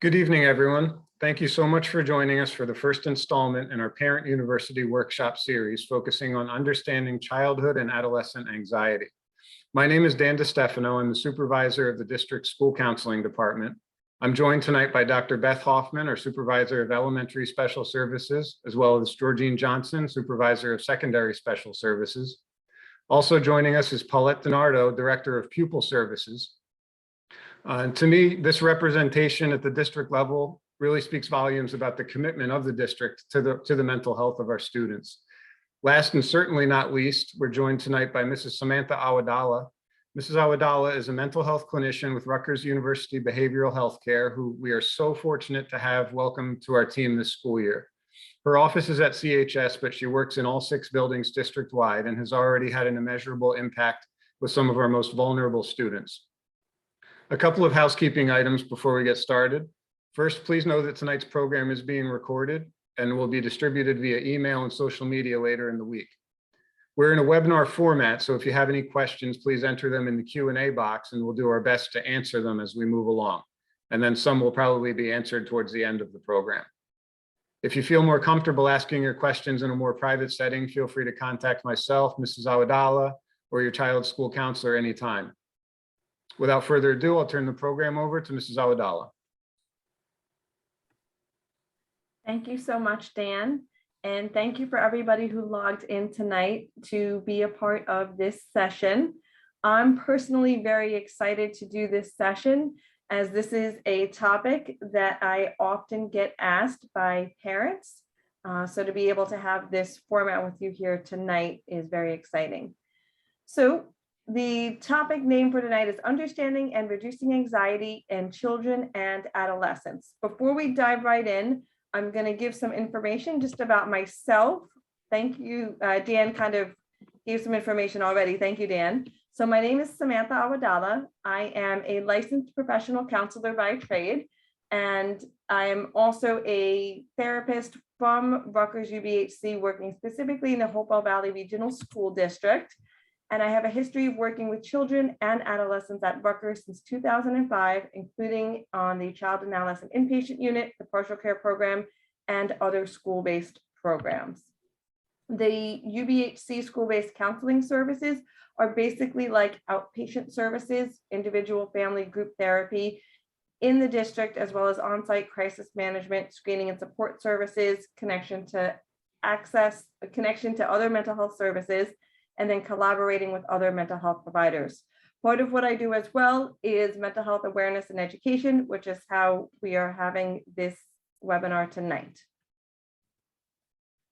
Good evening, everyone. Thank you so much for joining us for the first installment in our Parent University Workshop series focusing on understanding childhood and adolescent anxiety. My name is Dan DiStefano. I'm the supervisor of the district school counseling department. I'm joined tonight by Dr. Beth Hoffman, our supervisor of elementary special services, as well as Georgine Johnson, supervisor of secondary special services. Also joining us is Paulette DiNardo, director of pupil services. To me, this representation at the district level really speaks volumes about the commitment of the district to the mental health of our students. Last and certainly not least, we're joined tonight by Mrs. Samantha Awadala. Mrs. Awadala is a mental health clinician with Rutgers University Behavioral Healthcare, who we are so fortunate to have welcome to our team this school year. Her office is at CHS, but she works in all 6 buildings district-wide and has already had an immeasurable impact with some of our most vulnerable students. A couple of housekeeping items before we get started. First, please know that tonight's program is being recorded and will be distributed via email and social media later in the week. We're in a webinar format, so if you have any questions, please enter them in the Q&A box and we'll do our best to answer them as we move along. And then some will probably be answered towards the end of the program. If you feel more comfortable asking your questions in a more private setting, feel free to contact myself, Mrs. Awadala, or your child's school counselor anytime. Without further ado, I'll turn the program over to Mrs. Awadala. Thank you so much, Dan. And thank you for everybody who logged in tonight to be a part of this session. I'm personally very excited to do this session as this is a topic that I often get asked by parents. So to be able to have this format with you here tonight is very exciting. So the topic name for tonight is Understanding and Reducing Anxiety in Children and Adolescents. Before we dive right in, I'm going to give some information just about myself. Thank you. Dan kind of gave some information already. Thank you, Dan. So my name is Samantha Awadala. I am a licensed professional counselor by trade, and I am also a therapist from Rutgers UBHC, working specifically in the Hopewell Valley Regional School District. And I have a history of working with children and adolescents at Rutgers since 2005, including on the Child and Adolescent Inpatient Unit, the Partial Care Program, and other school-based programs. The UBHC school-based counseling services are basically like outpatient services, individual, family, group therapy in the district, as well as on-site crisis management, screening and support services, connection to other mental health services, and then collaborating with other mental health providers. Part of what I do as well is mental health awareness and education, which is how we are having this webinar tonight.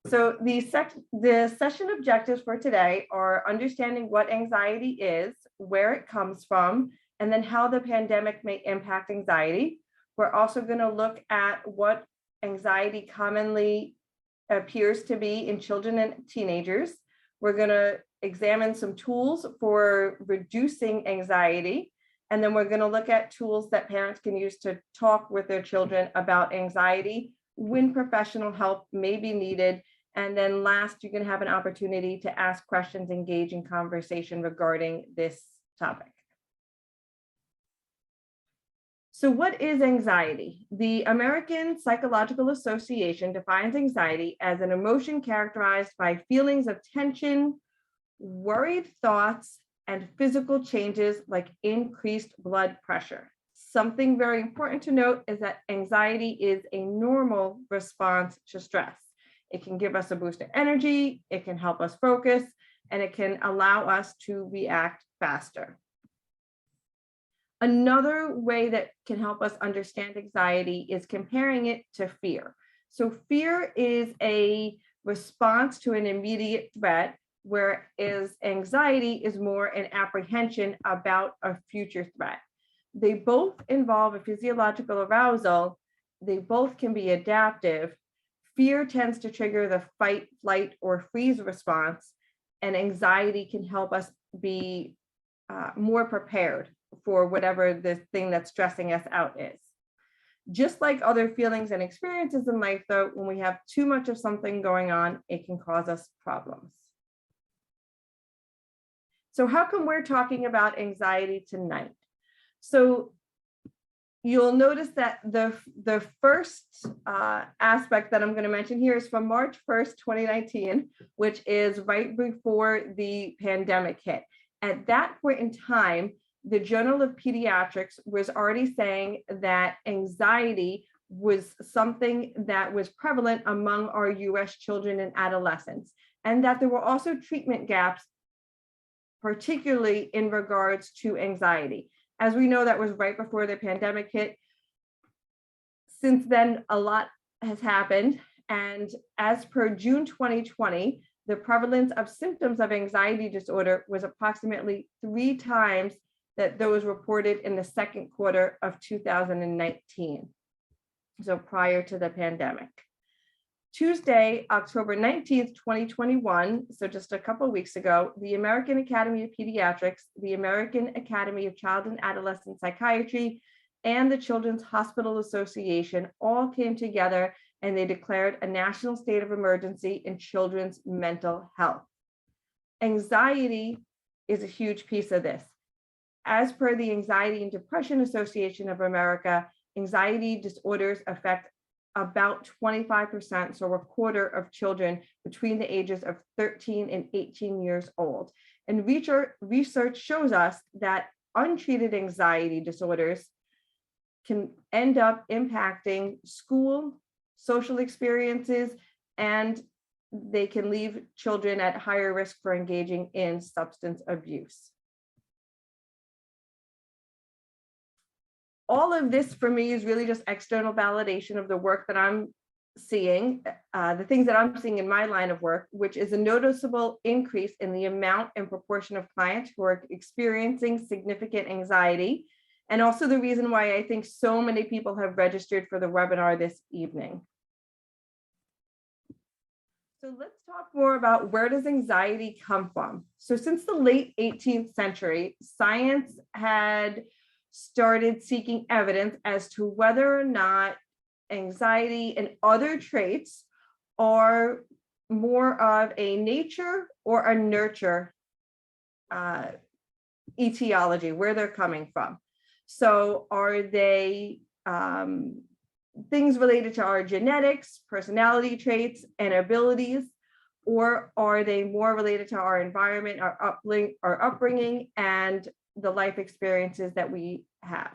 So the session objectives for today are understanding what anxiety is, where it comes from, and then how the pandemic may impact anxiety. We're also going to look at what anxiety commonly appears to be in children and teenagers. We're going to examine some tools for reducing anxiety, and then we're going to look at tools that parents can use to talk with their children about anxiety, when professional help may be needed, and then last, you're going to have an opportunity to ask questions, engage in conversation regarding this topic. So what is anxiety? The American Psychological Association defines anxiety as an emotion characterized by feelings of tension, worried thoughts, and physical changes like increased blood pressure. Something very important to note is that anxiety is a normal response to stress. It can give us a boost of energy, it can help us focus, and it can allow us to react faster. Another way that can help us understand anxiety is comparing it to fear. So fear is a response to an immediate threat, whereas anxiety is more an apprehension about a future threat. They both involve a physiological arousal. They both can be adaptive. Fear tends to trigger the fight, flight, or freeze response, and anxiety can help us be more prepared for whatever the thing that's stressing us out is. Just like other feelings and experiences in life, though, when we have too much of something going on, it can cause us problems. So how come we're talking about anxiety tonight? So you'll notice that the first aspect that I'm going to mention here is from March 1st, 2019, which is right before the pandemic hit. At that point in time, the Journal of Pediatrics was already saying that anxiety was something that was prevalent among our US children and adolescents, and that there were also treatment gaps, particularly in regards to anxiety. As we know, that was right before the pandemic hit. Since then, a lot has happened. And as per June 2020, the prevalence of symptoms of anxiety disorder was approximately 3 times that those reported in the second quarter of 2019. So prior to the pandemic. Tuesday, October 19th, 2021, so just a couple of weeks ago, the American Academy of Pediatrics, the American Academy of Child and Adolescent Psychiatry, and the Children's Hospital Association all came together and they declared a national state of emergency in children's mental health. Anxiety is a huge piece of this. As per the Anxiety and Depression Association of America, anxiety disorders affect about 25%, so a quarter of children between the ages of 13 and 18 years old. And research shows us that untreated anxiety disorders can end up impacting school, social experiences, and they can leave children at higher risk for engaging in substance abuse. All of this for me is really just external validation of the work that I'm seeing, the things that I'm seeing in my line of work, which is a noticeable increase in the amount and proportion of clients who are experiencing significant anxiety, and also the reason why I think so many people have registered for the webinar this evening. So let's talk more about where does anxiety come from. So since the late 18th century, science had started seeking evidence as to whether or not anxiety and other traits are more of a nature or a nurture etiology, where they're coming from. So are they things related to our genetics, personality traits, and abilities, or are they more related to our environment, our upbringing, and the life experiences that we have?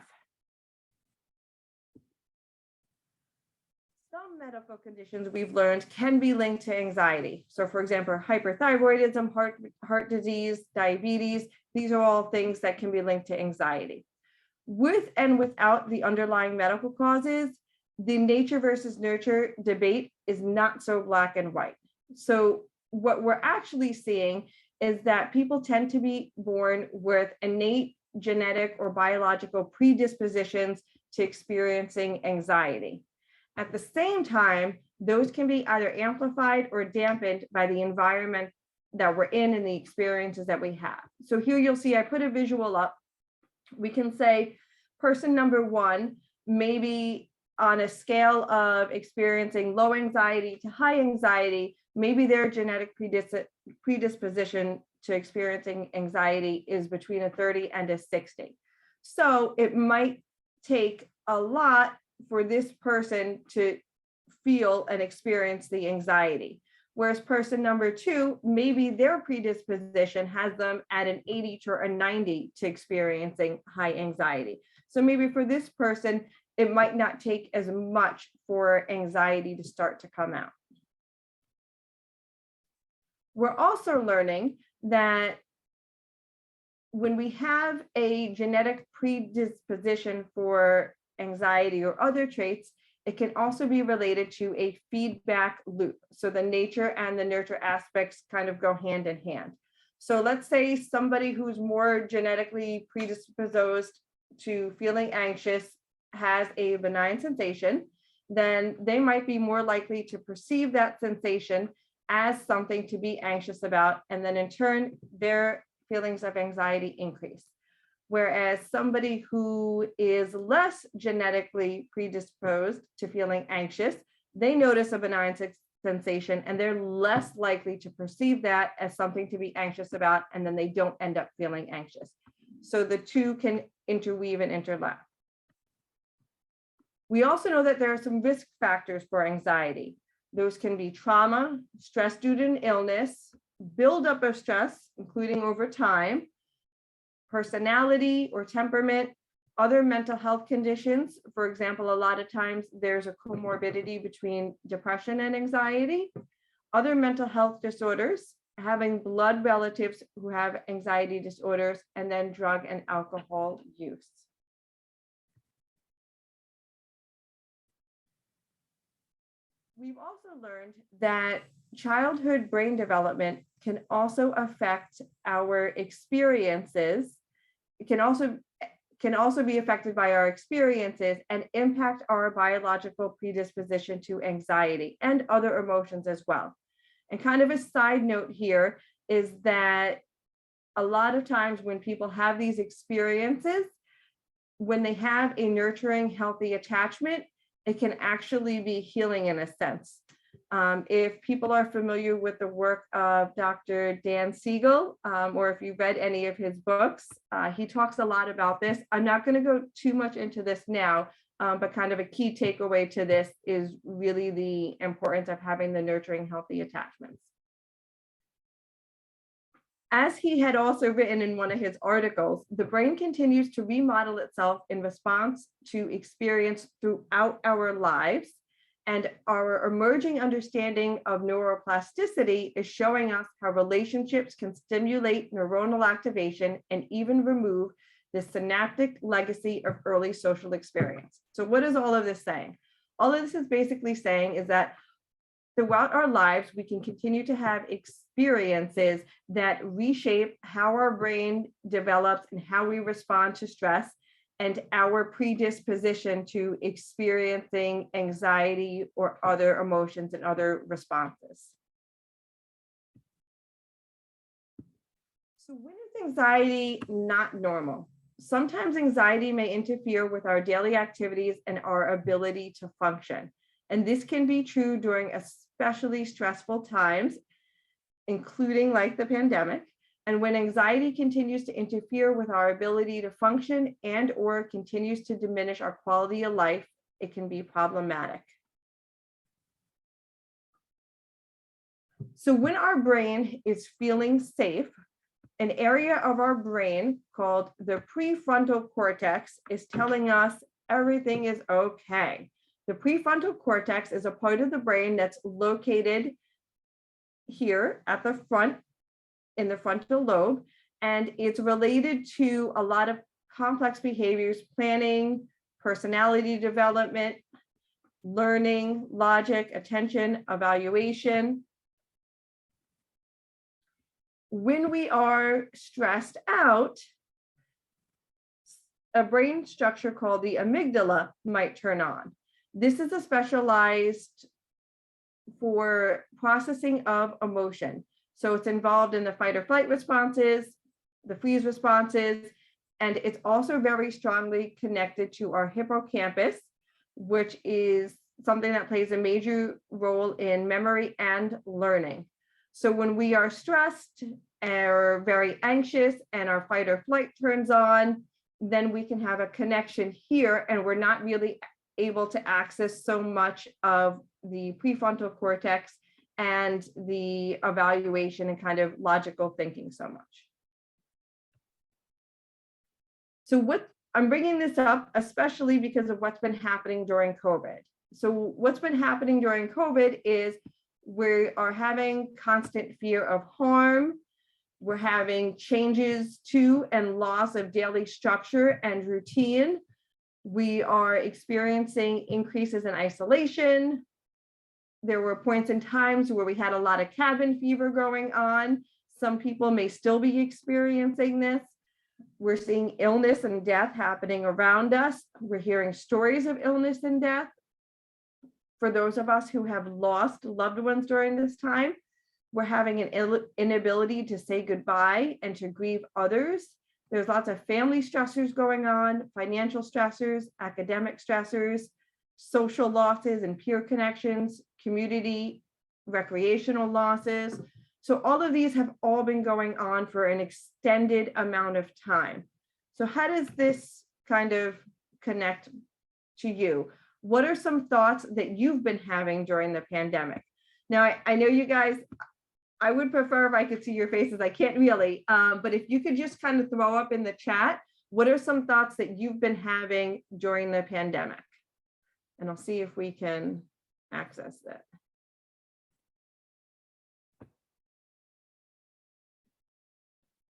Some medical conditions we've learned can be linked to anxiety. So for example, hyperthyroidism, heart disease, diabetes, these are all things that can be linked to anxiety. With and without the underlying medical causes, the nature versus nurture debate is not so black and white. So what we're actually seeing is that people tend to be born with innate genetic or biological predispositions to experiencing anxiety. At the same time, those can be either amplified or dampened by the environment that we're in and the experiences that we have. So here you'll see I put a visual up. We can say person number 1, maybe on a scale of experiencing low anxiety to high anxiety, maybe their genetic predisposition to experiencing anxiety is between a 30 and a 60. So it might take a lot for this person to feel and experience the anxiety. Whereas person number 2, maybe their predisposition has them at an 80 to a 90 to experiencing high anxiety. So maybe for this person, it might not take as much for anxiety to start to come out. We're also learning that when we have a genetic predisposition for anxiety or other traits, it can also be related to a feedback loop. So the nature and the nurture aspects kind of go hand in hand. So let's say somebody who's more genetically predisposed to feeling anxious has a benign sensation, then they might be more likely to perceive that sensation as something to be anxious about, and then in turn, their feelings of anxiety increase. Whereas somebody who is less genetically predisposed to feeling anxious, they notice a benign sensation and they're less likely to perceive that as something to be anxious about, and then they don't end up feeling anxious. So the two can interweave and interlap. We also know that there are some risk factors for anxiety. Those can be trauma, stress due to an illness, buildup of stress, including over time, personality or temperament, other mental health conditions. For example, a lot of times there's a comorbidity between depression and anxiety, other mental health disorders, having blood relatives who have anxiety disorders, and then drug and alcohol use. We've also learned that childhood brain development can also affect our experiences. It can also be affected by our experiences and impact our biological predisposition to anxiety and other emotions as well. And kind of a side note here is that a lot of times when people have these experiences, when they have a nurturing, healthy attachment, it can actually be healing in a sense. If people are familiar with the work of Dr. Dan Siegel, or if you've read any of his books, he talks a lot about this. I'm not going to go too much into this now, but kind of a key takeaway to this is really the importance of having the nurturing, healthy attachments. As he had also written in one of his articles, the brain continues to remodel itself in response to experience throughout our lives, and our emerging understanding of neuroplasticity is showing us how relationships can stimulate neuronal activation and even remove the synaptic legacy of early social experience. So what is all of this saying? All of this is basically saying is that throughout our lives, we can continue to have experiences that reshape how our brain develops and how we respond to stress and our predisposition to experiencing anxiety or other emotions and other responses. So when is anxiety not normal? Sometimes anxiety may interfere with our daily activities and our ability to function. And this can be true during especially stressful times, including like the pandemic. And when anxiety continues to interfere with our ability to function and or continues to diminish our quality of life, it can be problematic. So when our brain is feeling safe, an area of our brain called the prefrontal cortex is telling us everything is okay. The prefrontal cortex is a part of the brain that's located here at the front in the frontal lobe, and it's related to a lot of complex behaviors, planning, personality development, learning, logic, attention, evaluation. When we are stressed out, a brain structure called the amygdala might turn on. This is a specialized for processing of emotion. So it's involved in the fight or flight responses, the freeze responses, and it's also very strongly connected to our hippocampus, which is something that plays a major role in memory and learning. So when we are stressed or very anxious and our fight or flight turns on, then we can have a connection here and we're not really able to access so much of the prefrontal cortex and the evaluation and kind of logical thinking so much. So I'm bringing this up, especially because of what's been happening during COVID. So what's been happening during COVID is we are having constant fear of harm. We're having changes to and loss of daily structure and routine. We are experiencing increases in isolation. There were points in times where we had a lot of cabin fever going on. Some people may still be experiencing this. We're seeing illness and death happening around us. We're hearing stories of illness and death. For those of us who have lost loved ones during this time, we're having an inability to say goodbye and to grieve others. There's lots of family stressors going on, financial stressors, academic stressors, social losses and peer connections, community, recreational losses. So all of these have all been going on for an extended amount of time. So how does this kind of connect to you? What are some thoughts that you've been having during the pandemic? Now, I know you guys, I would prefer if I could see your faces. I can't really, but if you could just kind of throw up in the chat, what are some thoughts that you've been having during the pandemic? And I'll see if we can access that.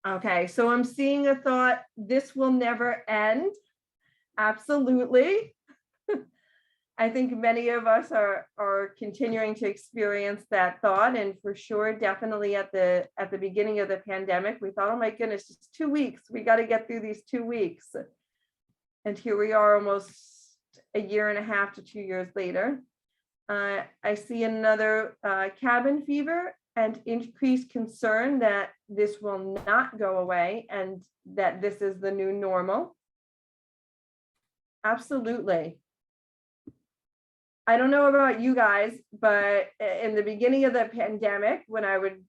Okay, so I'm seeing a thought, this will never end. Absolutely. I think many of us are continuing to experience that thought, and for sure, definitely at the beginning of the pandemic, we thought, oh my goodness, it's 2 weeks. We got to get through these 2 weeks. And here we are almost a year and a half to 2 years later. I see another cabin fever and increased concern that this will not go away and that this is the new normal. Absolutely. I don't know about you guys, but in the beginning of the pandemic, when I would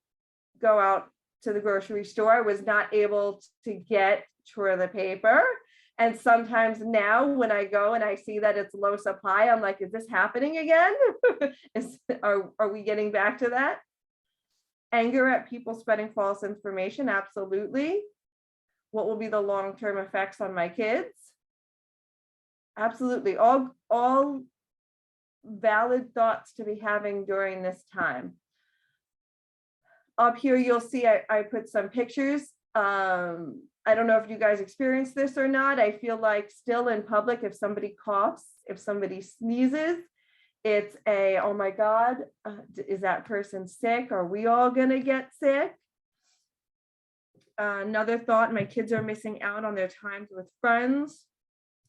go out to the grocery store, I was not able to get toilet paper. And sometimes now when I go and I see that it's low supply, I'm like, is this happening again? Are we getting back to that? Anger at people spreading false information, absolutely. What will be the long-term effects on my kids? Absolutely, all valid thoughts to be having during this time. Up here, you'll see I put some pictures. I don't know if you guys experienced this or not. I feel like still in public, if somebody coughs, if somebody sneezes, it's a, oh my God, is that person sick? Are we all gonna get sick? Another thought, my kids are missing out on their times with friends.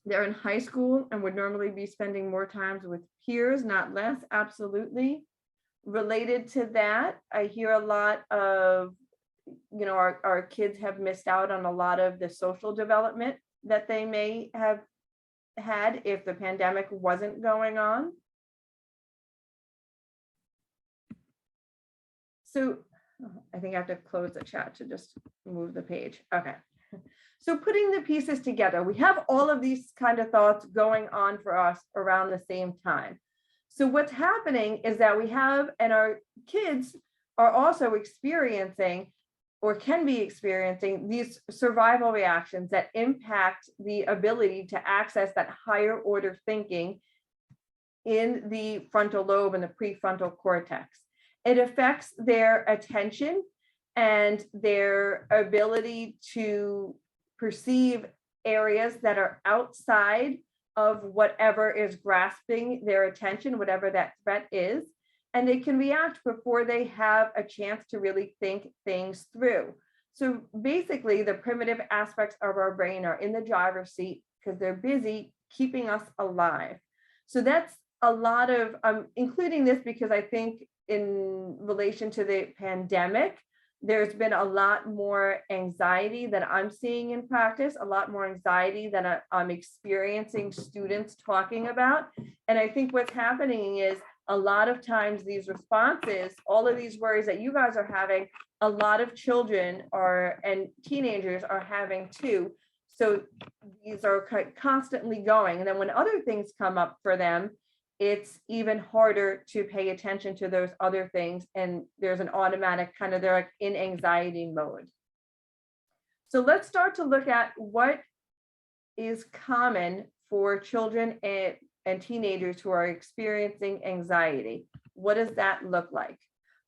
They're in high school and would normally be spending more times with peers, not less, absolutely. Related to that, I hear a lot of, you know, our kids have missed out on a lot of the social development that they may have had if the pandemic wasn't going on. So I think I have to close the chat to just move the page. Okay. So putting the pieces together, we have all of these kind of thoughts going on for us around the same time. So what's happening is that we have, and our kids are also experiencing or can be experiencing these survival reactions that impact the ability to access that higher order thinking in the frontal lobe and the prefrontal cortex. It affects their attention and their ability to perceive areas that are outside of whatever is grasping their attention, whatever that threat is, and they can react before they have a chance to really think things through. So basically, the primitive aspects of our brain are in the driver's seat because they're busy keeping us alive. So that's a lot of, including this because I think in relation to the pandemic, there's been a lot more anxiety that I'm seeing in practice, a lot more anxiety that I'm experiencing students talking about. And I think what's happening is a lot of times these responses, all of these worries that you guys are having, a lot of children and teenagers are having too. So these are constantly going. And then when other things come up for them, it's even harder to pay attention to those other things. And there's an automatic kind of, they're like in anxiety mode. So let's start to look at what is common for children and teenagers who are experiencing anxiety. What does that look like?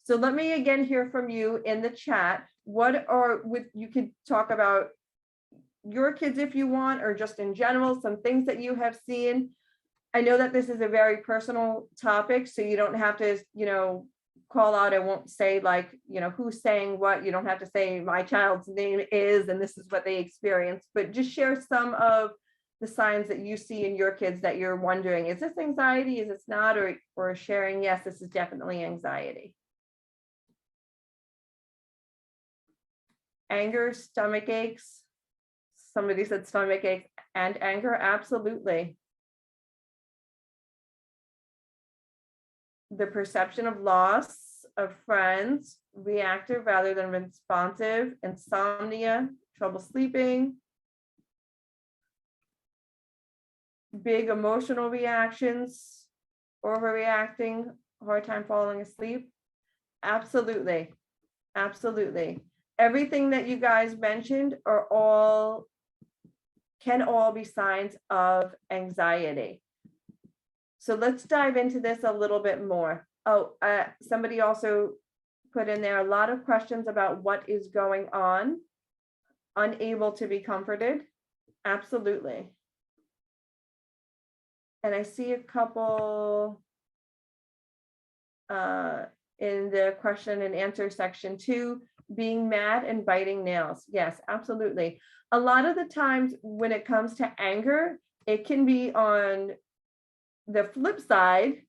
So let me again hear from you in the chat. You could talk about your kids if you want, or just in general, some things that you have seen. I know that this is a very personal topic, so you don't have to, call out. I won't say like, who's saying what. You don't have to say my child's name is, and this is what they experienced, but just share some of the signs that you see in your kids that you're wondering, is this anxiety? Is this not? Or sharing, yes, this is definitely anxiety. Anger, stomach aches. Somebody said stomach aches and anger. Absolutely. The perception of loss of friends, reactive rather than responsive, insomnia, trouble sleeping. big emotional reactions, overreacting, hard time falling asleep? Absolutely. Absolutely. Everything that you guys mentioned can all be signs of anxiety. So let's dive into this a little bit more. Somebody also put in there a lot of questions about what is going on, unable to be comforted. Absolutely. And I see a couple in the question and answer section too, being mad and biting nails. Yes, absolutely. A lot of the times when it comes to anger, it can be on the flip side.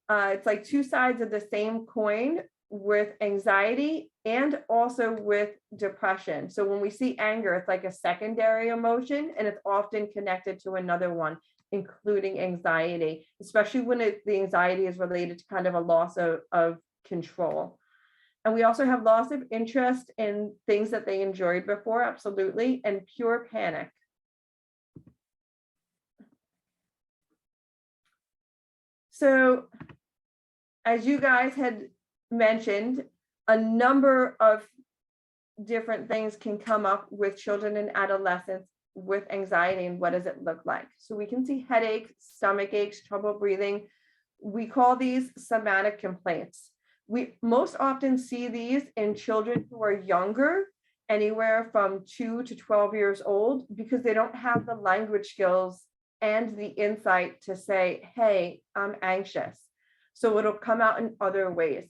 It's like two sides of the same coin with anxiety and also with depression. So when we see anger, it's like a secondary emotion, and it's often connected to another one, including anxiety, especially when the anxiety is related to kind of a loss of control. And we also have loss of interest in things that they enjoyed before, absolutely, and pure panic. So as you guys had mentioned, a number of different things can come up with children and adolescents with anxiety, and what does it look like? So we can see headaches, stomach aches, trouble breathing. We call these somatic complaints. We most often see these in children who are younger, anywhere from 2 to 12 years old, because they don't have the language skills and the insight to say, hey, I'm anxious. So it'll come out in other ways.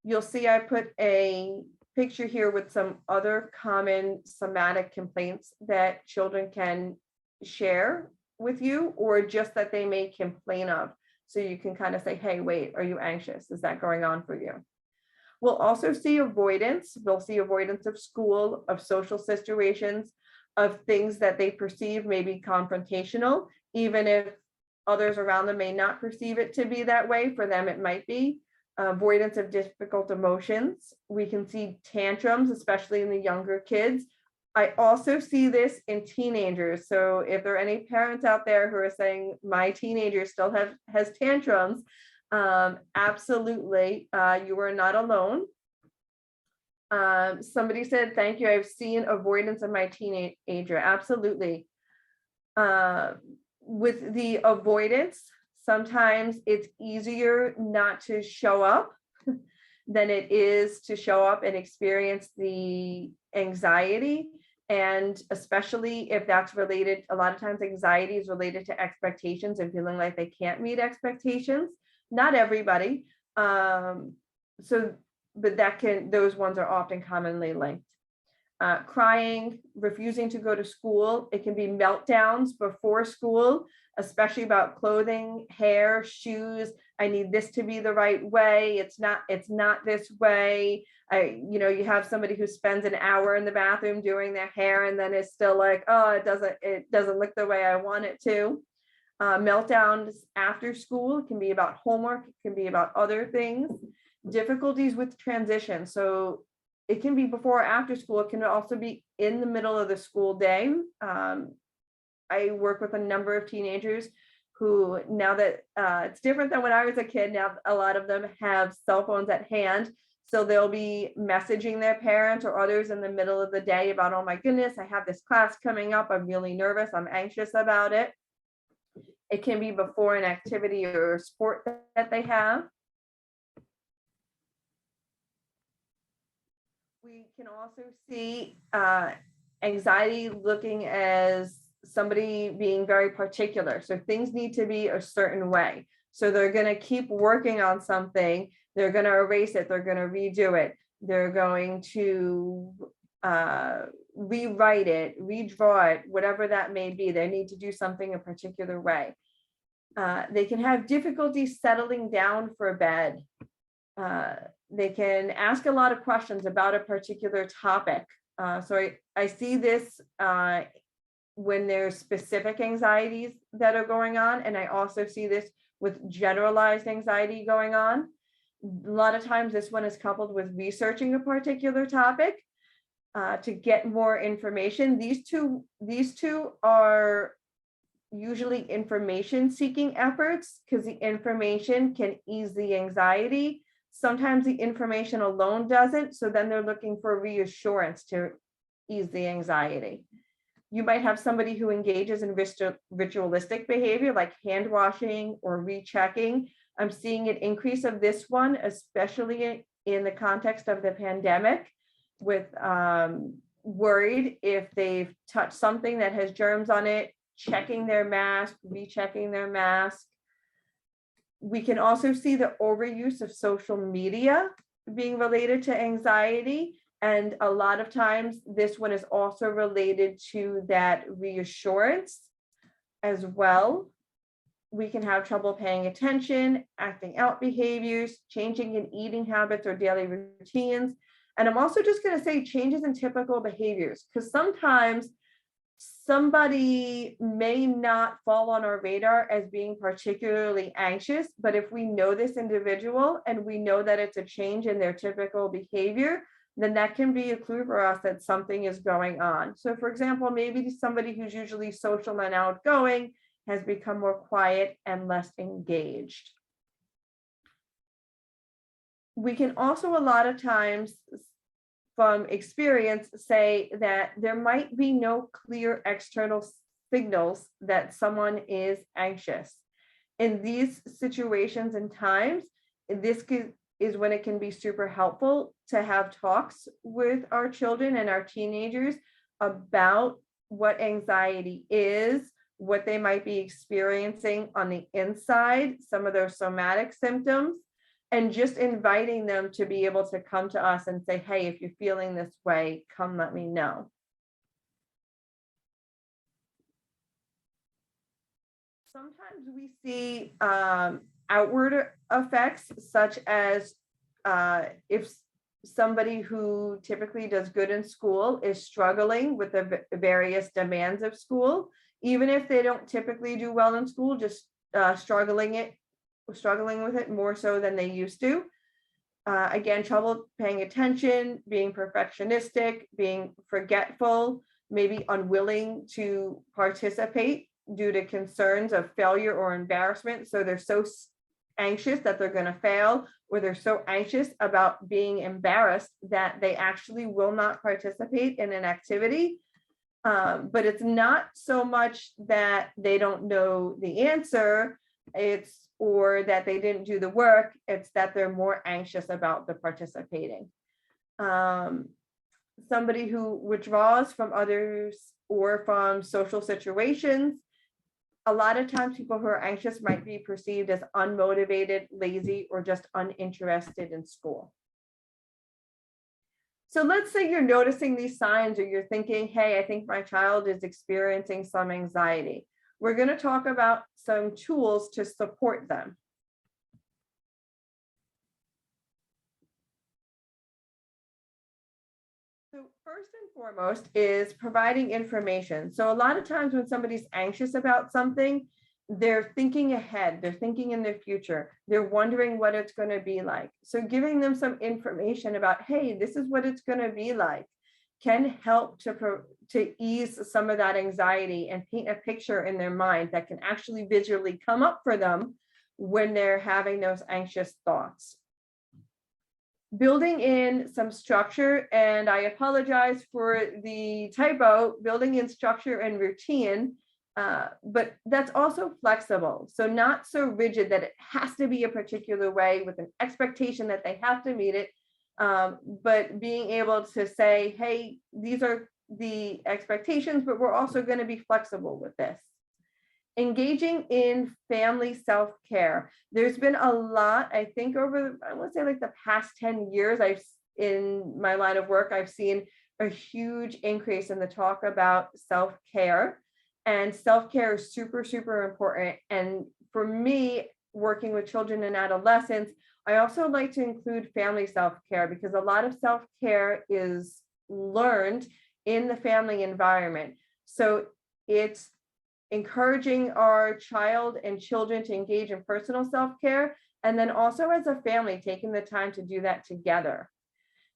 You'll see I put a picture here with some other common somatic complaints that children can share with you, or just that they may complain of. So you can kind of say, hey, wait, are you anxious? Is that going on for you? We'll also see avoidance. We'll see avoidance of school, of social situations, of things that they perceive may be confrontational, even if others around them may not perceive it to be that way. For them, it might be. Avoidance of difficult emotions. We can see tantrums, especially in the younger kids. I also see this in teenagers. So if there are any parents out there who are saying my teenager still has tantrums, absolutely, you are not alone. Somebody said, thank you, I've seen avoidance of my teenager. Absolutely. With the avoidance, sometimes it's easier not to show up than it is to show up and experience the anxiety. And especially if that's related, a lot of times anxiety is related to expectations and feeling like they can't meet expectations. Not everybody. But those ones are often commonly linked. Crying, refusing to go to school. It can be meltdowns before school, especially about clothing, hair, shoes. I need this to be the right way. It's not this way. You have somebody who spends an hour in the bathroom doing their hair and then is still like, oh, it doesn't look the way I want it to. Meltdowns after school. It can be about homework. It can be about other things. Difficulties with transition. So it can be before or after school. It can also be in the middle of the school day. I work with a number of teenagers who, now that it's different than when I was a kid, now a lot of them have cell phones at hand. So they'll be messaging their parents or others in the middle of the day about, oh my goodness, I have this class coming up. I'm really nervous. I'm anxious about it. It can be before an activity or sport that they have. We can also see anxiety looking as somebody being very particular. So things need to be a certain way. So they're going to keep working on something. They're going to erase it. They're going to redo it. They're going to rewrite it, redraw it, whatever that may be. They need to do something a particular way. They can have difficulty settling down for bed. They can ask a lot of questions about a particular topic. So I see this when there's specific anxieties that are going on. And I also see this with generalized anxiety going on. A lot of times this one is coupled with researching a particular topic to get more information. These two are usually information seeking efforts, because the information can ease the anxiety. Sometimes the information alone doesn't, so then they're looking for reassurance to ease the anxiety. You might have somebody who engages in ritualistic behavior like hand washing or rechecking. I'm seeing an increase of this one, especially in the context of the pandemic, with worried if they've touched something that has germs on it, checking their mask, rechecking their mask. We can also see the overuse of social media being related to anxiety. And a lot of times this one is also related to that reassurance as well. We can have trouble paying attention, acting out behaviors, changing in eating habits or daily routines. And I'm also just going to say changes in typical behaviors, because sometimes somebody may not fall on our radar as being particularly anxious, but if we know this individual and we know that it's a change in their typical behavior, then that can be a clue for us that something is going on. So for example, maybe somebody who's usually social and outgoing has become more quiet and less engaged. We can also a lot of times from experience say that there might be no clear external signals that someone is anxious. In these situations and times, this is when it can be super helpful to have talks with our children and our teenagers about what anxiety is, what they might be experiencing on the inside, some of their somatic symptoms, and just inviting them to be able to come to us and say, hey, if you're feeling this way, come let me know. Sometimes we see outward effects, such as if somebody who typically does good in school is struggling with the various demands of school, even if they don't typically do well in school, just struggling with it more so than they used to. Again, trouble paying attention, being perfectionistic, being forgetful, maybe unwilling to participate due to concerns of failure or embarrassment. So they're so anxious that they're going to fail, or they're so anxious about being embarrassed that they actually will not participate in an activity. But it's not so much that they don't know the answer, or that they didn't do the work, it's that they're more anxious about the participating. Somebody who withdraws from others or from social situations, a lot of times people who are anxious might be perceived as unmotivated, lazy, or just uninterested in school. So let's say you're noticing these signs, or you're thinking, hey, I think my child is experiencing some anxiety. We're going to talk about some tools to support them. So first and foremost is providing information. So a lot of times when somebody's anxious about something, they're thinking ahead, they're thinking in the future, they're wondering what it's going to be like. So giving them some information about, hey, this is what it's going to be like, can help to ease some of that anxiety and paint a picture in their mind that can actually visually come up for them when they're having those anxious thoughts. Building in some structure, and I apologize for the typo, building in structure and routine, but that's also flexible. So not so rigid that it has to be a particular way with an expectation that they have to meet it, but being able to say, hey, these are the expectations, but we're also going to be flexible with this. Engaging in family self-care. There's been a lot, I think, over, I want to say like the past 10 years, in my line of work, I've seen a huge increase in the talk about self-care. And self-care is super, super important. And for me, working with children and adolescents, I also like to include family self-care, because a lot of self-care is learned in the family environment. So it's encouraging our child and children to engage in personal self-care, and then also as a family, taking the time to do that together.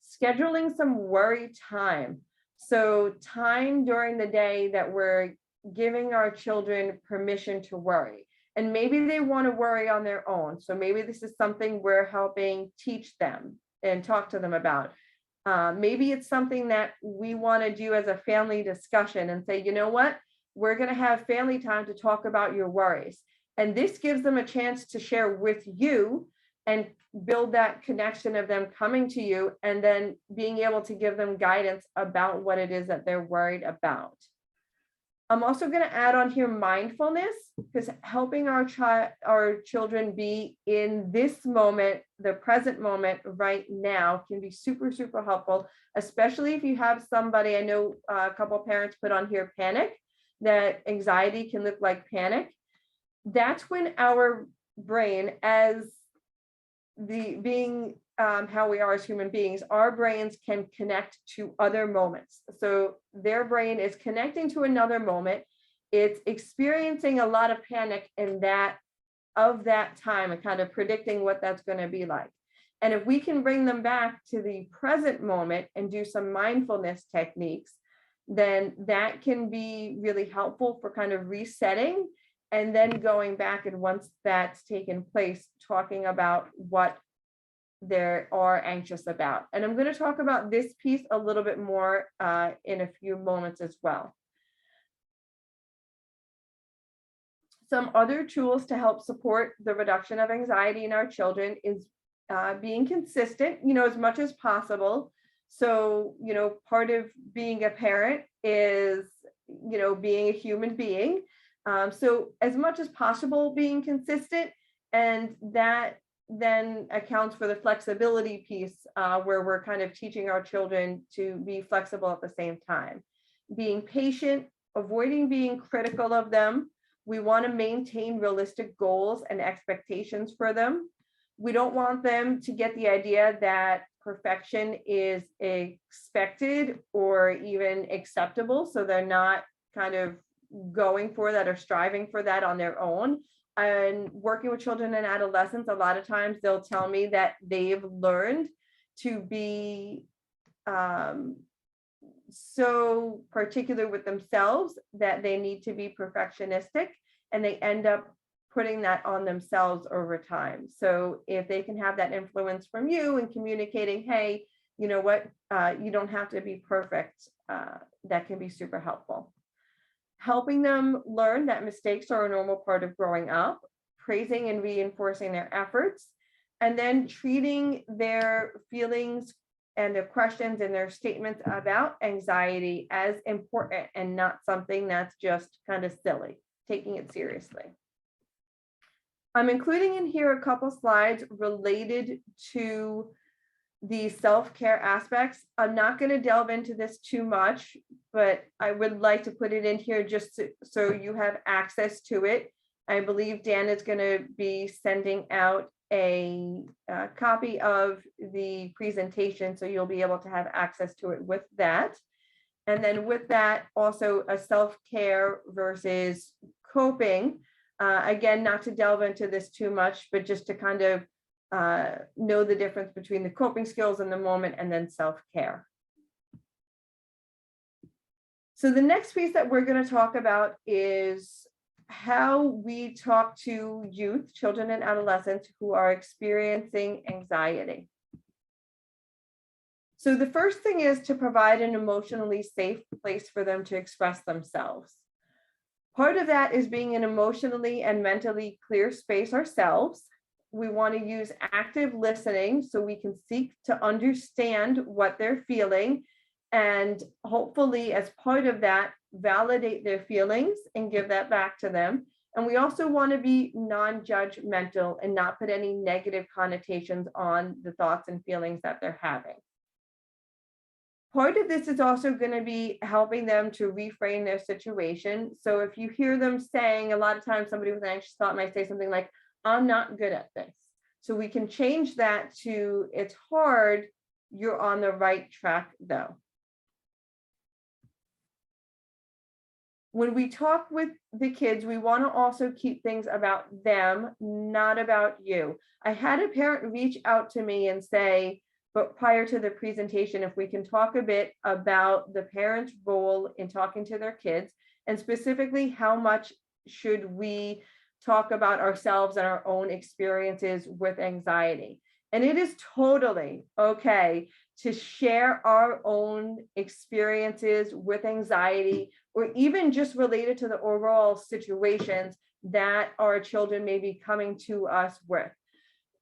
Scheduling some worry time. So time during the day that we're giving our children permission to worry. And maybe they want to worry on their own. So maybe this is something we're helping teach them and talk to them about. Maybe it's something that we want to do as a family discussion and say, you know what, we're going to have family time to talk about your worries. And this gives them a chance to share with you and build that connection of them coming to you and then being able to give them guidance about what it is that they're worried about. I'm also going to add on here mindfulness, because helping our children be in this moment, the present moment right now, can be super, super helpful, especially if you have somebody. I know a couple of parents put on here panic, that anxiety can look like panic. That's when our brain, as the being how we are as human beings, our brains can connect to other moments. So their brain is connecting to another moment. It's experiencing a lot of panic in that time and kind of predicting what that's going to be like. And if we can bring them back to the present moment and do some mindfulness techniques, then that can be really helpful for kind of resetting and then going back, and once that's taken place, talking about what they are anxious about. And I'm going to talk about this piece a little bit more in a few moments as well. Some other tools to help support the reduction of anxiety in our children is being consistent, as much as possible. So, part of being a parent is, being a human being. So as much as possible, being consistent, and that then accounts for the flexibility piece, where we're kind of teaching our children to be flexible at the same time. Being patient, avoiding being critical of them. We want to maintain realistic goals and expectations for them. We don't want them to get the idea that perfection is expected or even acceptable, so they're not kind of going for that or striving for that on their own. And working with children and adolescents, a lot of times they'll tell me that they've learned to be so particular with themselves that they need to be perfectionistic, and they end up putting that on themselves over time. So if they can have that influence from you and communicating, hey, you know what, you don't have to be perfect, that can be super helpful. Helping them learn that mistakes are a normal part of growing up, praising and reinforcing their efforts, and then treating their feelings and their questions and their statements about anxiety as important and not something that's just kind of silly, taking it seriously. I'm including in here a couple slides related to the self-care aspects. I'm not going to delve into this too much, but I would like to put it in here just so you have access to it. I believe Dan is going to be sending out a copy of the presentation, so you'll be able to have access to it with that. And then with that, also a self-care versus coping. Again, not to delve into this too much, but just to kind of know the difference between the coping skills in the moment and then self-care. So the next piece that we're going to talk about is how we talk to youth, children and adolescents who are experiencing anxiety. So the first thing is to provide an emotionally safe place for them to express themselves. Part of that is being an emotionally and mentally clear space ourselves. We want to use active listening so we can seek to understand what they're feeling, and hopefully as part of that, validate their feelings and give that back to them. And we also want to be non-judgmental and not put any negative connotations on the thoughts and feelings that they're having. Part of this is also going to be helping them to reframe their situation. So if you hear them saying, a lot of times somebody with an anxious thought might say something like, I'm not good at this. So we can change that to, it's hard, you're on the right track though. When we talk with the kids, we want to also keep things about them, not about you. I had a parent reach out to me and say, but prior to the presentation, if we can talk a bit about the parent's role in talking to their kids. and specifically, how much should we talk about ourselves and our own experiences with anxiety. And it is totally okay to share our own experiences with anxiety, or even just related to the overall situations that our children may be coming to us with.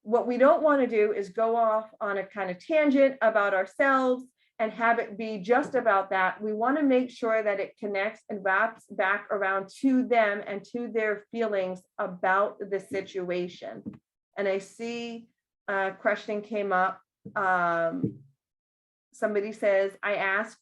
What we don't want to do is go off on a kind of tangent about ourselves and have it be just about that. We want to make sure that it connects and wraps back around to them and to their feelings about the situation. And I see a question came up. Somebody says, I ask,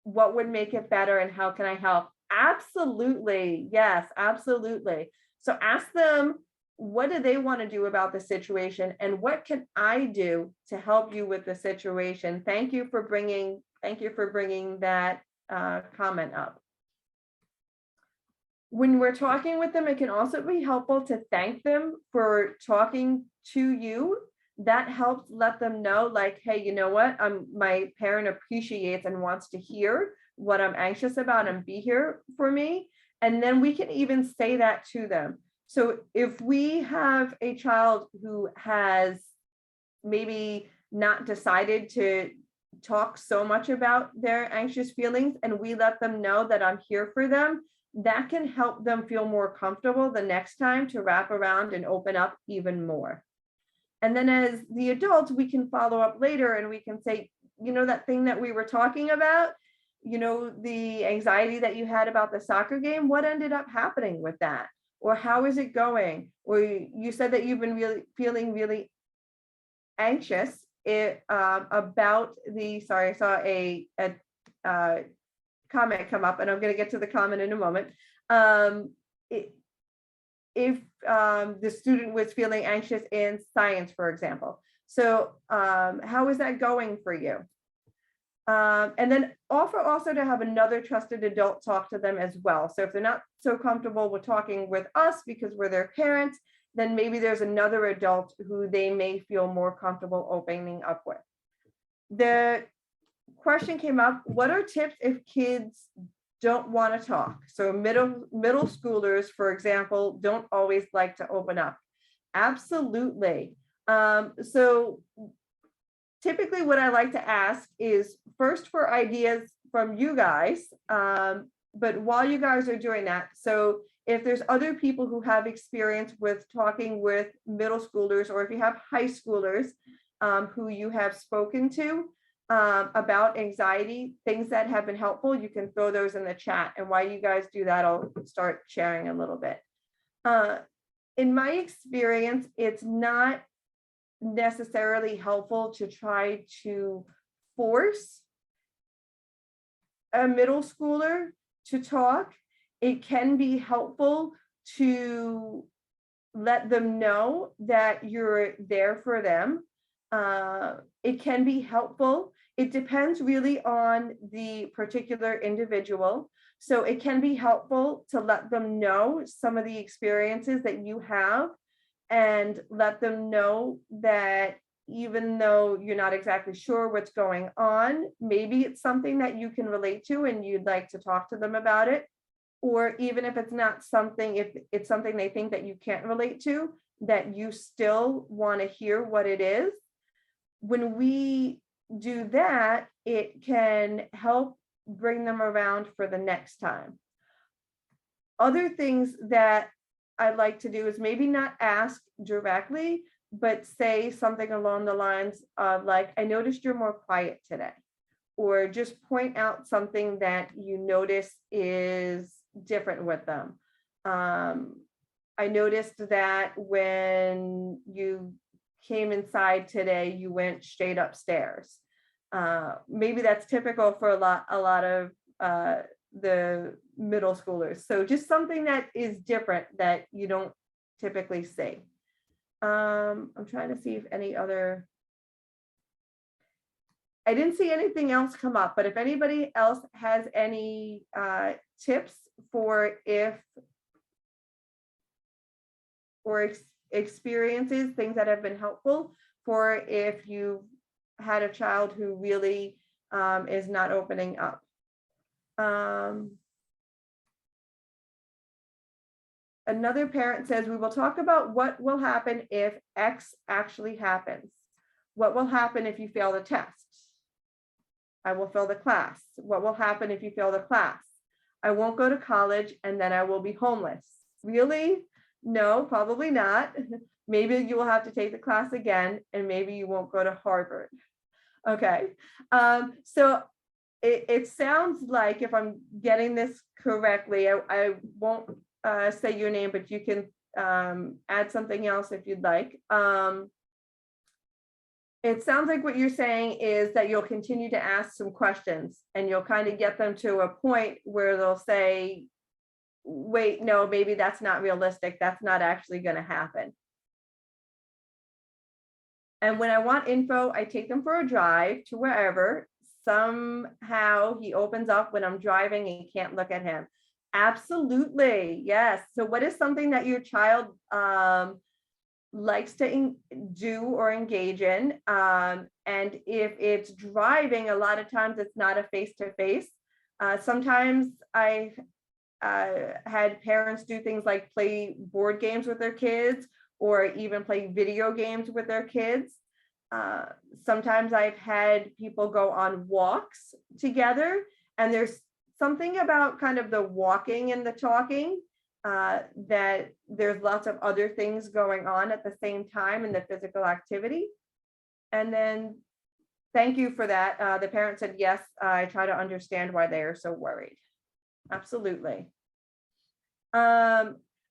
what would make it better and how can I help? Absolutely. Yes, absolutely. So ask them, what do they want to do about the situation, and what can I do to help you with the situation? Thank you for bringing that comment up. When we're talking with them, it can also be helpful to thank them for talking to you. That helps let them know, like, hey, you know what? My parent appreciates and wants to hear what I'm anxious about and be here for me. And then we can even say that to them. So if we have a child who has maybe not decided to talk so much about their anxious feelings, and we let them know that I'm here for them, that can help them feel more comfortable the next time to wrap around and open up even more. And then as the adults, we can follow up later and we can say, you know, that thing that we were talking about, you know, the anxiety that you had about the soccer game, what ended up happening with that? Or how is it going? Or you said that you've been feeling really anxious about the, sorry, I saw a comment come up, and I'm going to get to the comment in a moment. If the student was feeling anxious in science, for example. So how is that going for you? And then offer also to have another trusted adult talk to them as well. So if they're not so comfortable with talking with us because we're their parents, then maybe there's another adult who they may feel more comfortable opening up with. The question came up, what are tips if kids don't want to talk? So middle schoolers, for example, don't always like to open up. Absolutely. So typically what I like to ask is first for ideas from you guys, but while you guys are doing that, so if there's other people who have experience with talking with middle schoolers, or if you have high schoolers who you have spoken to about anxiety, things that have been helpful, you can throw those in the chat. And while you guys do that, I'll start sharing a little bit. In my experience, it's not necessarily helpful to try to force a middle schooler to talk. It can be helpful to let them know that you're there for them. It can be helpful. It depends really on the particular individual. So it can be helpful to let them know some of the experiences that you have, and let them know that even though you're not exactly sure what's going on, maybe it's something that you can relate to and you'd like to talk to them about it. Or even if it's not something, if it's something they think that you can't relate to, that you still want to hear what it is. When we do that, it can help bring them around for the next time. Other things that I like to do is maybe not ask directly, but say something along the lines of like, I noticed you're more quiet today, or just point out something that you notice is different with them. I noticed that when you came inside today, you went straight upstairs. Maybe that's typical for a lot of the middle schoolers. So just something that is different that you don't typically see. I'm trying to see if any other, I didn't see anything else come up, but if anybody else has any tips for experiences, things that have been helpful for if you had a child who really is not opening up. another parent says, we will talk about what will happen if X actually happens. What will happen if you fail the test? I will fail the class. What will happen if you fail the class? I won't go to college and then I will be homeless. Really? No, probably not. Maybe you will have to take the class again and maybe you won't go to Harvard. Okay. So it sounds like, if I'm getting this correctly, I won't say your name, but you can add something else if you'd like. It sounds like what you're saying is that you'll continue to ask some questions and you'll kind of get them to a point where they'll say, wait, no, maybe that's not realistic. That's not actually going to happen. And when I want info, I take them for a drive to wherever. Somehow he opens up when I'm driving and you can't look at him. Absolutely. Yes. So what is something that your child likes to do or engage in? And if it's driving, a lot of times it's not a face-to-face. Sometimes I had parents do things like play board games with their kids or even play video games with their kids. Sometimes I've had people go on walks together, and there's something about kind of the walking and the talking that there's lots of other things going on at the same time in the physical activity. And then, thank you for that. The parent said, yes, I try to understand why they are so worried. Absolutely.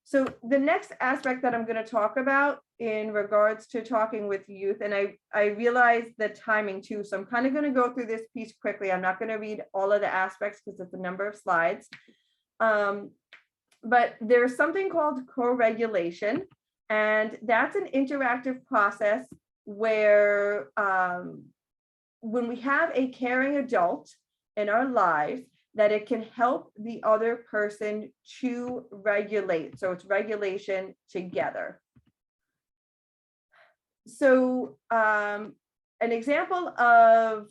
So the next aspect that I'm going to talk about in regards to talking with youth, and I realize the timing too, so I'm kind of going to go through this piece quickly. I'm not going to read all of the aspects because it's a number of slides. But there's something called co-regulation, and that's an interactive process where when we have a caring adult in our lives, that it can help the other person to regulate. So it's regulation together. So an example of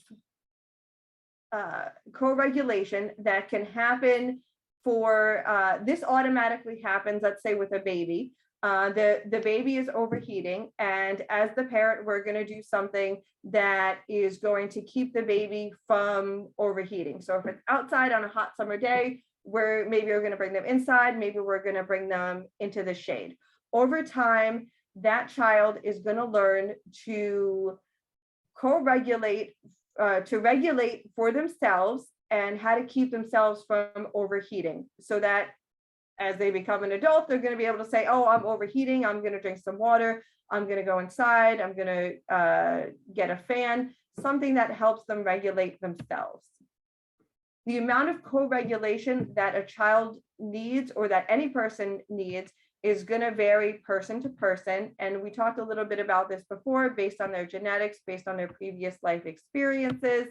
co-regulation that can happen for, this automatically happens, let's say with a baby. The baby is overheating, and as the parent, we're going to do something that is going to keep the baby from overheating. So if it's outside on a hot summer day, maybe we're going to bring them inside, maybe we're going to bring them into the shade. Over time, that child is going to learn to co-regulate, to regulate for themselves and how to keep themselves from overheating, so that as they become an adult, they're going to be able to say, oh, I'm overheating, I'm going to drink some water, I'm going to go inside, I'm going to get a fan, something that helps them regulate themselves. The amount of co-regulation that a child needs, or that any person needs, is going to vary person to person. And we talked a little bit about this before, based on their genetics, based on their previous life experiences.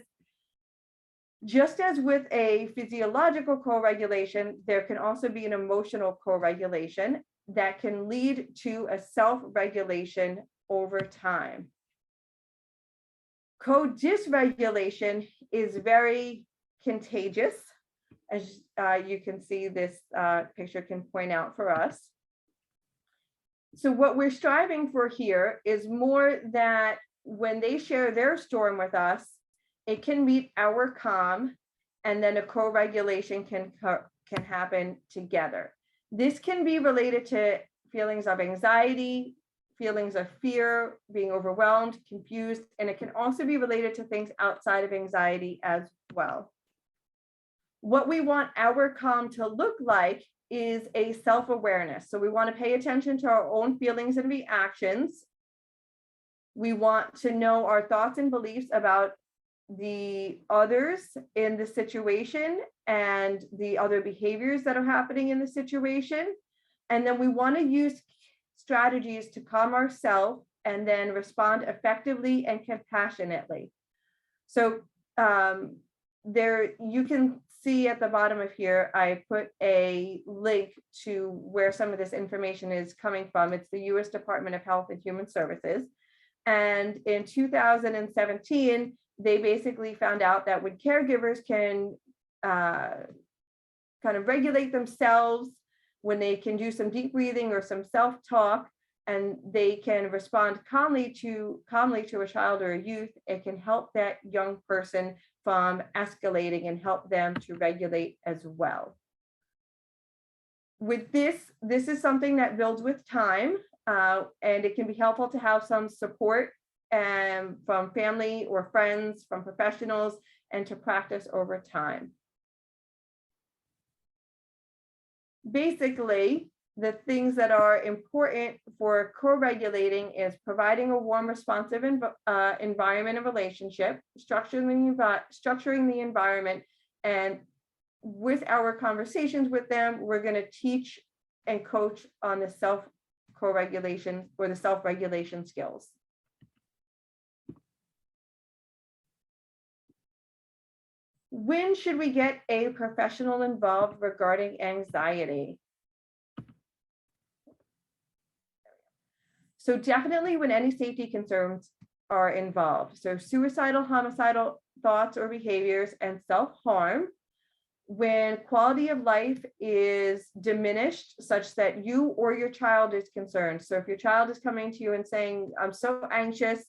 Just as with a physiological co-regulation, there can also be an emotional co-regulation that can lead to a self-regulation over time. Co-dysregulation is very contagious, as you can see this picture can point out for us. So what we're striving for here is more that when they share their storm with us, it can meet our calm, and then a co-regulation can happen together. This can be related to feelings of anxiety, feelings of fear, being overwhelmed, confused, and it can also be related to things outside of anxiety as well. What we want our calm to look like is a self-awareness. So we want to pay attention to our own feelings and reactions. We want to know our thoughts and beliefs about the others in the situation and the other behaviors that are happening in the situation. And then we want to use strategies to calm ourselves and then respond effectively and compassionately. So there, you can see at the bottom of here, I put a link to where some of this information is coming from. It's the U.S. Department of Health and Human Services. And in 2017, they basically found out that when caregivers can kind of regulate themselves when they can do some deep breathing or some self-talk, and they can respond calmly to a child or a youth, it can help that young person from escalating and help them to regulate as well. With this is something that builds with time, and it can be helpful to have some support from family or friends, from professionals, and to practice over time. Basically, the things that are important for co-regulating is providing a warm, responsive environment and relationship, structuring the environment, and with our conversations with them, we're going to teach and coach on the self-co-regulation or the self-regulation skills. When should we get a professional involved regarding anxiety? So definitely when any safety concerns are involved. So suicidal, homicidal thoughts or behaviors, and self-harm. When quality of life is diminished such that you or your child is concerned. So if your child is coming to you and saying, I'm so anxious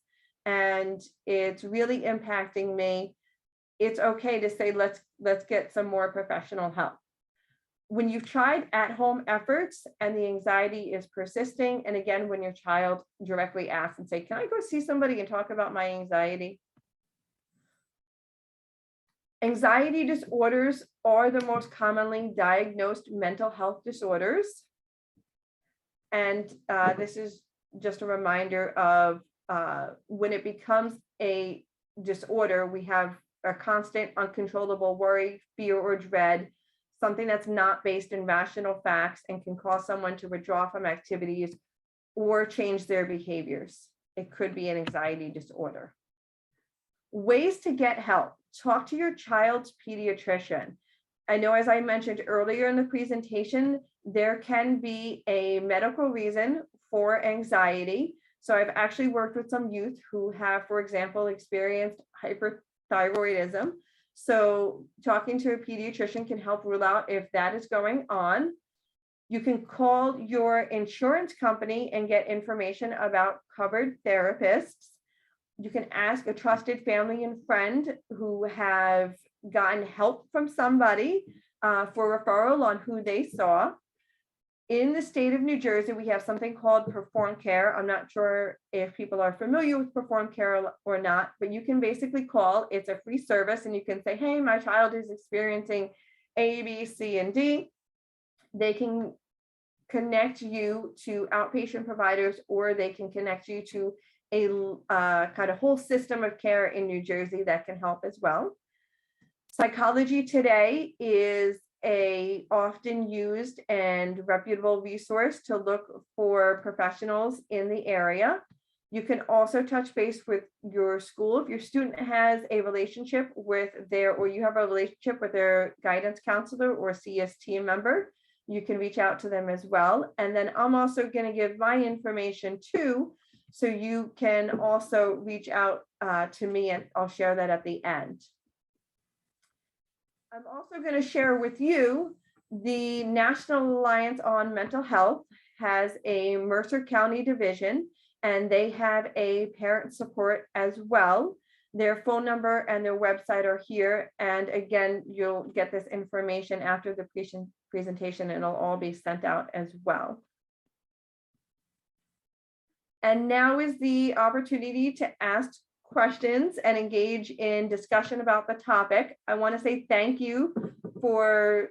and it's really impacting me, it's okay to say, let's get some more professional help. When you've tried at-home efforts and the anxiety is persisting, and again, when your child directly asks and say, can I go see somebody and talk about my anxiety? Anxiety disorders are the most commonly diagnosed mental health disorders. And this is just a reminder of when it becomes a disorder, we have a constant uncontrollable worry, fear, or dread, something that's not based in rational facts and can cause someone to withdraw from activities or change their behaviors. It could be an anxiety disorder. Ways to get help. Talk to your child's pediatrician. I know, as I mentioned earlier in the presentation, there can be a medical reason for anxiety. So I've actually worked with some youth who have, for example, experienced hyperthyroidism. So talking to a pediatrician can help rule out if that is going on. You can call your insurance company and get information about covered therapists. You can ask a trusted family and friend who have gotten help from somebody for referral on who they saw. In the state of New Jersey, we have something called Perform Care. I'm not sure if people are familiar with Perform Care or not, but you can basically call. It's a free service, and you can say, hey, my child is experiencing A, B, C, and D. They can connect you to outpatient providers, or they can connect you to a kind of whole system of care in New Jersey that can help as well. Psychology Today is a often used and reputable resource to look for professionals in the area. You can also touch base with your school. If your student has a relationship with or you have a relationship with their guidance counselor or CST member, you can reach out to them as well. And then I'm also going to give my information too, so you can also reach out to me, and I'll share that at the end. I'm also going to share with you the National Alliance on Mental Health has a Mercer County division, and they have a parent support as well. Their phone number and their website are here. And again, you'll get this information after the presentation, and it'll all be sent out as well. And now is the opportunity to ask questions and engage in discussion about the topic. I want to say thank you for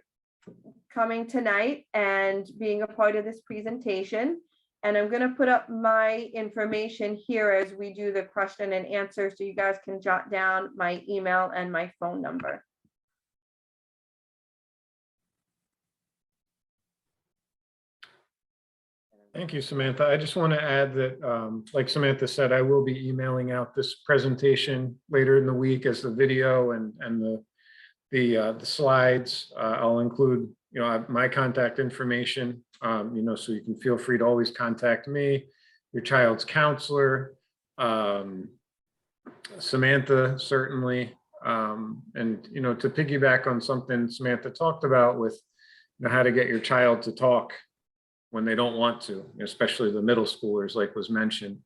coming tonight and being a part of this presentation. And I'm going to put up my information here as we do the question and answer, so you guys can jot down my email and my phone number. Thank you, Samantha. I just want to add that, like Samantha said, I will be emailing out this presentation later in the week as the video and the slides. I'll include, my contact information, so you can feel free to always contact me, your child's counselor, Samantha, certainly. And, to piggyback on something Samantha talked about with know how to get your child to talk when they don't want to, especially the middle schoolers, like was mentioned.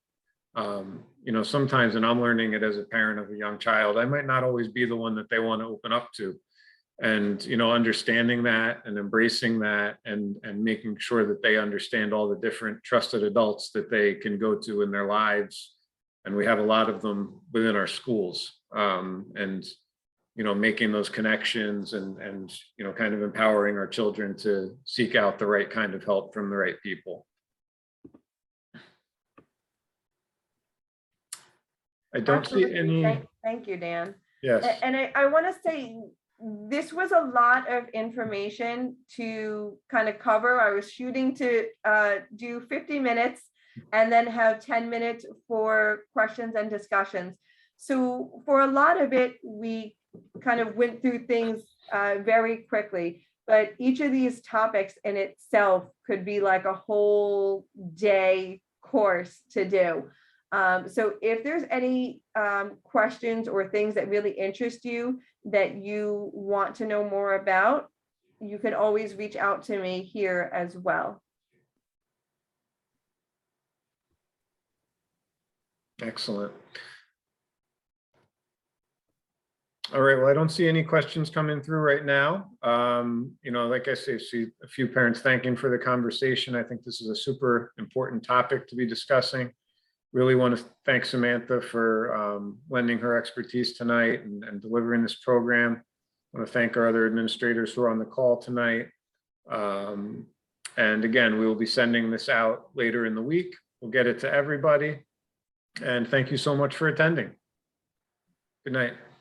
You know, sometimes, and I'm learning it as a parent of a young child, I might not always be the one that they want to open up to. And, you know, understanding that and embracing that and making sure that they understand all the different trusted adults that they can go to in their lives. And we have a lot of them within our schools. And, you know, making those connections and, you know, kind of empowering our children to seek out the right kind of help from the right people. I don't see Absolutely. any. Thank you, Dan. Yes. And I want to say this was a lot of information to kind of cover. I was shooting to do 50 minutes and then have 10 minutes for questions and discussions. So for a lot of it, we kind of went through things very quickly, but each of these topics in itself could be like a whole day course to do. So if there's any questions or things that really interest you that you want to know more about, you can always reach out to me here as well. Excellent. All right, well, I don't see any questions coming through right now. You know, like I say, see a few parents thanking for the conversation. I think this is a super important topic to be discussing. Really want to thank Samantha for lending her expertise tonight and delivering this program. I want to thank our other administrators who are on the call tonight. And again, we will be sending this out later in the week. We'll get it to everybody. And thank you so much for attending. Good night.